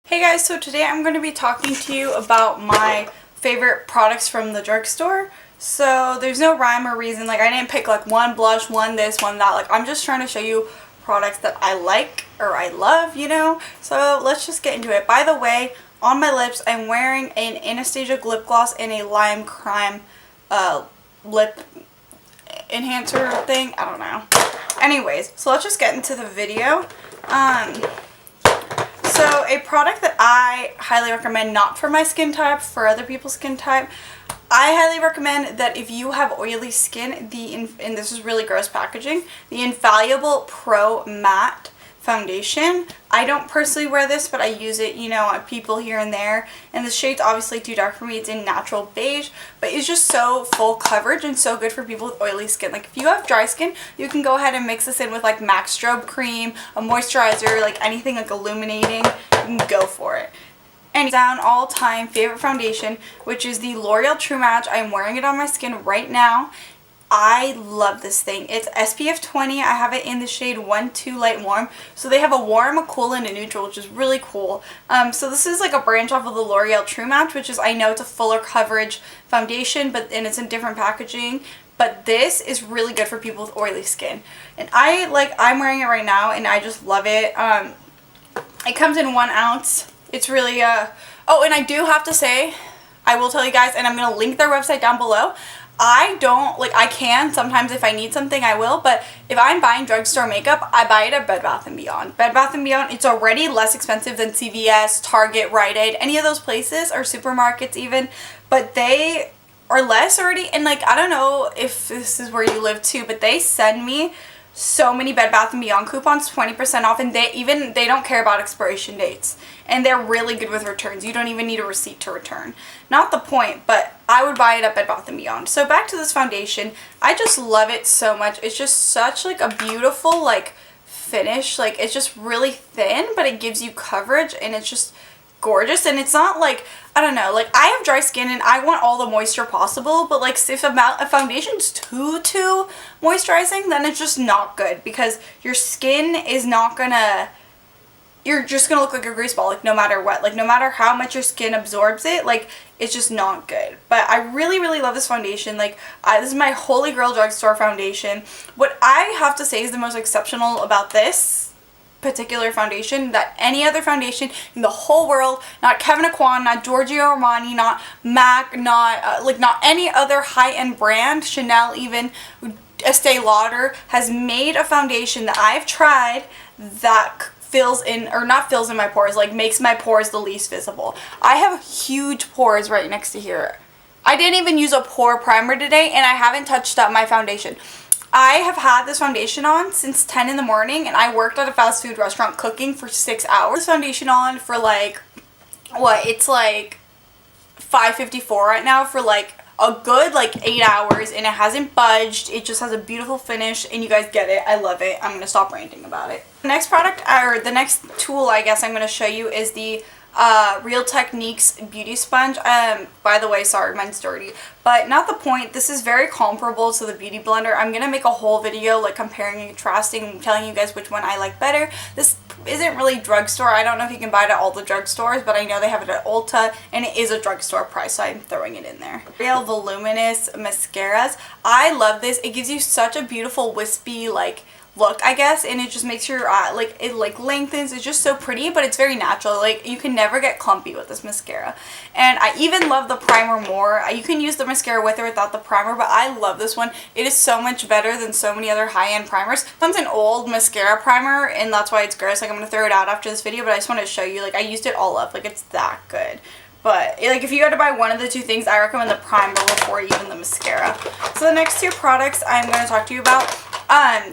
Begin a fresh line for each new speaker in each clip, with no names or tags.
Hey guys, so today I'm going to be talking to you about my favorite products from the drugstore. So there's no rhyme or reason, like I didn't pick like one blush, one this, one that, like I'm just trying to show you products that I like or I love, you know. So let's just get into it. By the way, on my lips I'm wearing an Anastasia lip gloss and a lime crime lip enhancer thing, I don't know. Anyways, so let's just get into the video. So a product that I highly recommend, not for my skin type, for other people's skin type, I highly recommend that if you have oily skin, and this is really gross packaging, the Infallible Pro Matte Foundation. I don't personally wear this, but I use it, you know, on people here and there. And the shade's obviously too dark for me. It's in natural beige, but it's just so full coverage and so good for people with oily skin. Like if you have dry skin, you can go ahead and mix this in with like MAC Strobe Cream, a moisturizer, like anything like illuminating. You can go for it. And down all-time favorite foundation, which is the L'Oreal True Match. I'm wearing it on my skin right now. I love this thing. It's SPF 20. I have it in the shade 1-2 Light Warm. So they have a warm, a cool, and a neutral, which is really cool. So this is like a branch off of the L'Oreal True Match, which is, I know it's a fuller coverage foundation, and it's in different packaging. But this is really good for people with oily skin. And I'm wearing it right now, and I just love it. It comes in 1 ounce. It's really, oh, and I do have to say, I will tell you guys, and I'm going to link their website down below. I can sometimes if I need something I will, but if I'm buying drugstore makeup, I buy it at Bed Bath & Beyond. Bed Bath & Beyond, it's already less expensive than CVS, Target, Rite Aid, any of those places, or supermarkets even, but they are less already, and like, I don't know if this is where you live too, but they send me so many Bed Bath & Beyond coupons, 20% off, and they don't care about expiration dates. And they're really good with returns. You don't even need a receipt to return. Not the point, but I would buy it at Bed Bath & Beyond. So back to this foundation. I just love it so much. It's just such like a beautiful like finish. Like it's just really thin, but it gives you coverage and it's just gorgeous. And it's not like, I don't know, like I have dry skin and I want all the moisture possible, but like if a foundation's too moisturizing, then it's just not good because your skin is not gonna, you're just gonna look like a grease ball, like no matter what, like no matter how much your skin absorbs it, like it's just not good. But I really love this foundation. Like this is my holy grail drugstore foundation. What I have to say is the most exceptional about this particular foundation that any other foundation in the whole world, not Kevin Aucoin, not Giorgio Armani, not MAC, not any other high-end brand, Chanel even, Estee Lauder, has made a foundation that I've tried that fills in, or not fills in my pores, like makes my pores the least visible. I have huge pores right next to here. I didn't even use a pore primer today and I haven't touched up my foundation. I have had this foundation on since 10 in the morning and I worked at a fast food restaurant cooking for 6 hours. This foundation on for like, it's like 5:54 right now for like a good like 8 hours and it hasn't budged. It just has a beautiful finish and you guys get it. I love it. I'm going to stop ranting about it. The next product, or the next tool I guess I'm going to show you is the Real Techniques Beauty Sponge. By the way, sorry, mine's dirty, but not the point. This is very comparable to the Beauty Blender. I'm gonna make a whole video like comparing and contrasting and telling you guys which one I like better. This isn't really drugstore. I don't know if you can buy it at all the drugstores, but I know they have it at Ulta and it is a drugstore price, so I'm throwing it in there. Real Voluminous Mascaras. I love this. It gives you such a beautiful wispy like look, I guess, and it just makes your eye, like, it like lengthens. It's just so pretty, but it's very natural. Like, you can never get clumpy with this mascara. And I even love the primer more. You can use the mascara with or without the primer, but I love this one. It is so much better than so many other high-end primers. This one's an old mascara primer, and that's why it's gross. Like, I'm gonna throw it out after this video, but I just want to show you, like, I used it all up. Like, it's that good. But, like, if you had to buy one of the two things, I recommend the primer before even the mascara. So the next two products I'm going to talk to you about.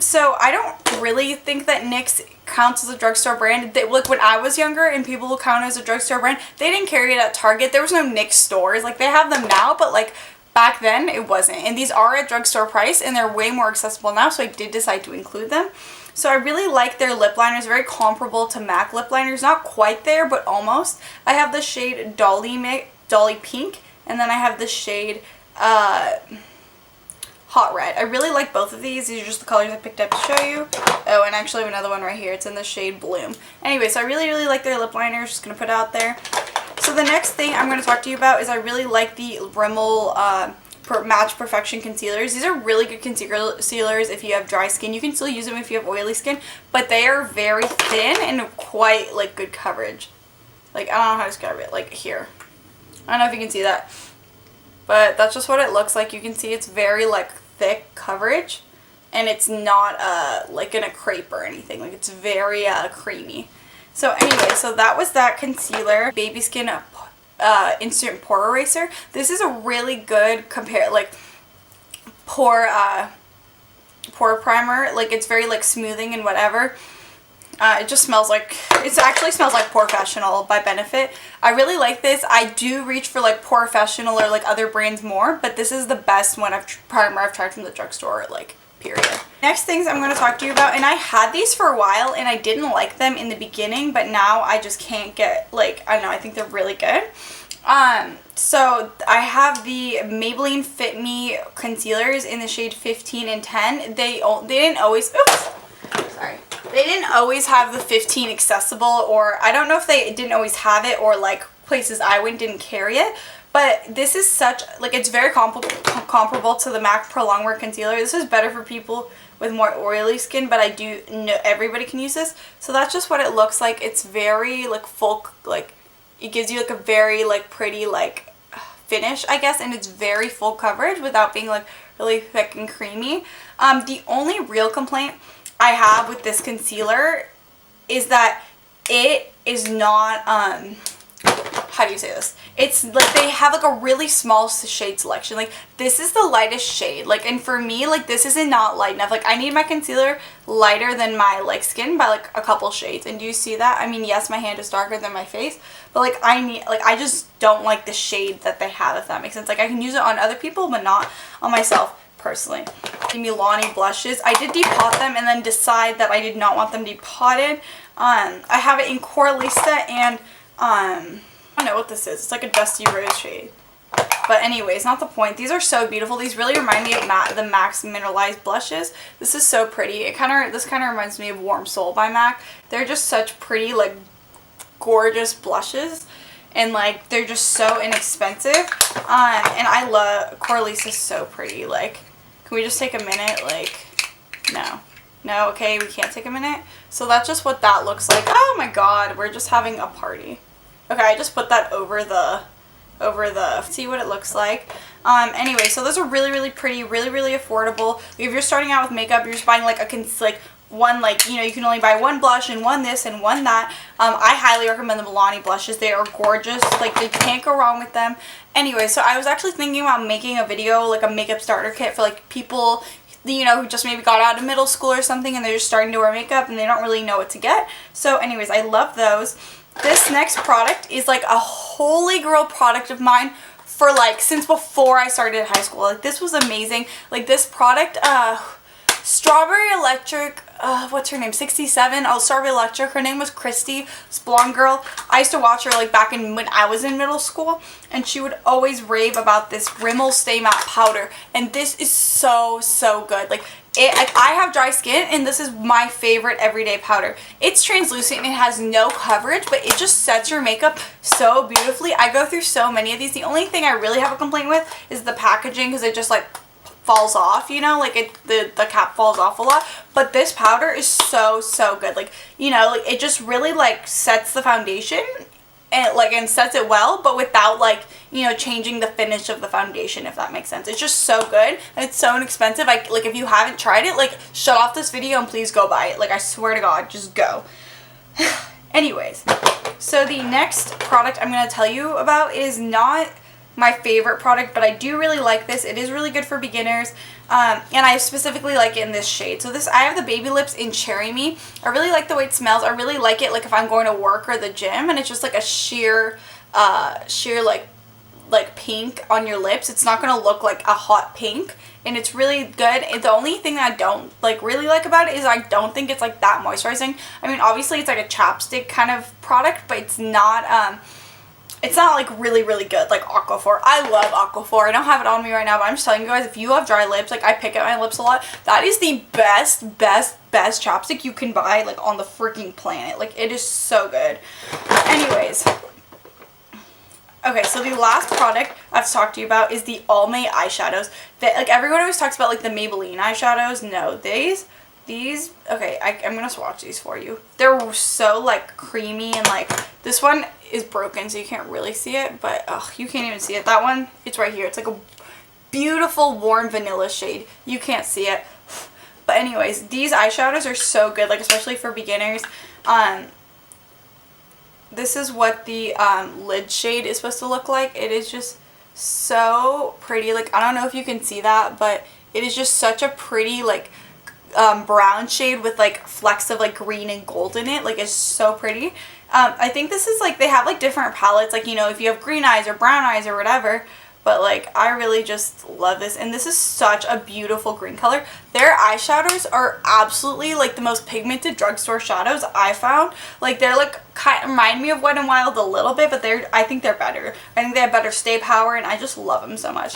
So I don't really think that NYX counts as a drugstore brand. Like when I was younger and people will count as a drugstore brand, they didn't carry it at Target. There was no NYX stores. Like they have them now, but like back then it wasn't. And these are at drugstore price and they're way more accessible now, so I did decide to include them. So I really like their lip liners, very comparable to MAC lip liners. Not quite there, but almost. I have the shade Dolly Pink, and then I have the shade Hot Red. I really like both of these. These are just the colors I picked up to show you. Oh, and actually I have another one right here. It's in the shade Bloom. Anyway, so I really, really like their lip liners. Just going to put it out there. So the next thing I'm going to talk to you about is I really like the Rimmel Match Perfection concealers. These are really good concealers if you have dry skin. You can still use them if you have oily skin, but they are very thin and quite like good coverage. Like, I don't know how to describe it. Like here. I don't know if you can see that. But that's just what it looks like. You can see it's very like thick coverage. And it's not like in a crepe or anything. Like it's very creamy. So anyway, so that was that concealer. Baby Skin Instant Pore Eraser. This is a really good pore primer. Like it's very like smoothing and whatever. It just smells like, it actually smells like Professional by Benefit. I really like this. I do reach for like Professional or like other brands more, but this is the best one primer I've tried from the drugstore, like, period. Next things I'm going to talk to you about, and I had these for a while and I didn't like them in the beginning, but now I just can't get, like, I don't know, I think they're really good. So I have the Maybelline Fit Me concealers in the shade 15 and 10. They didn't always, oops, sorry. They didn't always have the 15 accessible, or I don't know if they didn't always have it, or like places I went didn't carry it. But this is such, like, it's very comparable to the MAC Pro Longwear Concealer. This is better for people with more oily skin, but I do know everybody can use this. So that's just what it looks like. It's very, like, full, like, it gives you, like, a very, like, pretty, like, finish, I guess. And it's very full coverage without being, like, really thick and creamy. The only real complaint I have with this concealer is that it is not, how do you say this? It's like they have like a really small shade selection. Like this is the lightest shade. Like, and for me, like this isn't not light enough. Like I need my concealer lighter than my like skin by like a couple shades. And do you see that? I mean, yes, my hand is darker than my face, but like I just don't like the shade that they have, if that makes sense. Like I can use it on other people, but not on myself personally. The Milani blushes. I did depot them and then decide that I did not want them depotted. I have it in Coralista and I don't know what this is. It's like a dusty rose shade. But anyways, not the point. These are so beautiful. These really remind me of the MAC's Mineralized blushes. This is so pretty. This kind of reminds me of Warm Soul by MAC. They're just such pretty, like, gorgeous blushes. And, like, they're just so inexpensive. And I love, Coralisa's so pretty. Like, can we just take a minute? Like, no. No, okay, we can't take a minute. So that's just what that looks like. Oh my god, we're just having a party. Okay, I just put that over the, see what it looks like. Anyway, so those are really, really pretty, really, really affordable. If you're starting out with makeup, you're just buying like one, like, you know, you can only buy one blush and one this and one that. I highly recommend the Milani blushes. They are gorgeous. Like, they can't go wrong with them. Anyway, so I was actually thinking about making a video, like a makeup starter kit for like people, you know, who just maybe got out of middle school or something and they're just starting to wear makeup and they don't really know what to get. So anyways, I love those. This next product is like a holy grail product of mine for like since before I started high school. Like this was amazing. Like this product, Strawberry Electric, what's her name? 67. Oh, Strawberry Electric. Her name was Christy. This blonde girl. I used to watch her like back in when I was in middle school, and she would always rave about this Rimmel Stay Matte powder. And this is so, so good. Like I have dry skin, and this is my favorite everyday powder. It's translucent and it has no coverage, but it just sets your makeup so beautifully. I go through so many of these. The only thing I really have a complaint with is the packaging, because it just like falls off, you know, like the cap falls off a lot. But this powder is so, so good. Like, you know, like it just really like sets the foundation and sets it well, but without like, you know, changing the finish of the foundation, if that makes sense. It's just so good and it's so inexpensive. Like if you haven't tried it, like shut off this video and please go buy it. Like I swear to God, just go. Anyways, so the next product I'm going to tell you about is not my favorite product, but I do really like this. It is really good for beginners, and I specifically like it in this shade. So this, I have the Baby Lips in Cherry Me. I really like the way it smells. I really like it like if I'm going to work or the gym, and it's just like a sheer like pink on your lips. It's not going to look like a hot pink, and it's really good. And the only thing that I don't like really like about it is I don't think it's like that moisturizing. I mean, obviously it's like a chapstick kind of product, but it's not it's not like really, really good like Aquaphor. I love Aquaphor. I don't have it on me right now, but I'm just telling you guys, if you have dry lips, like I pick at my lips a lot, that is the best chapstick you can buy like on the freaking planet. Like it is so good. Anyways. Okay, so the last product I have to talk to you about is the Almay eyeshadows. That, like, everyone always talks about, like, the Maybelline eyeshadows. No, these, okay, I'm going to swatch these for you. They're so, like, creamy and, like, this one is broken, so you can't really see it, but, ugh, you can't even see it. That one, it's right here. It's, like, a beautiful warm vanilla shade. You can't see it. But anyways, these eyeshadows are so good, like, especially for beginners. This is what the lid shade is supposed to look like. It is just so pretty. Like, I don't know if you can see that, but it is just such a pretty, like, brown shade with, like, flecks of, like, green and gold in it. Like, it's so pretty. I think this is, like, they have, like, different palettes. Like, you know, if you have green eyes or brown eyes or whatever. But, like, I really just love this. And this is such a beautiful green color. Their eyeshadows are absolutely, like, the most pigmented drugstore shadows I found. Like, they're, like, kind of remind me of Wet n Wild a little bit, but I think they're better. I think they have better stay power, and I just love them so much.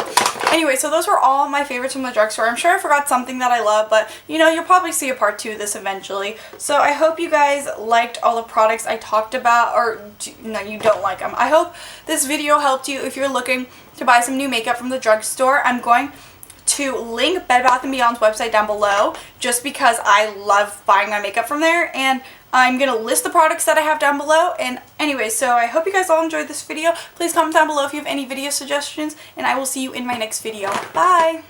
Anyway, so those were all my favorites from the drugstore. I'm sure I forgot something that I love, but, you know, you'll probably see a part 2 of this eventually. So I hope you guys liked all the products I talked about, or, no, you don't like them. I hope this video helped you if you're looking to buy some new makeup from the drugstore. I'm going to link Bed Bath & Beyond's website down below just because I love buying my makeup from there, and I'm going to list the products that I have down below. And anyway, so I hope you guys all enjoyed this video. Please comment down below if you have any video suggestions, and I will see you in my next video. Bye!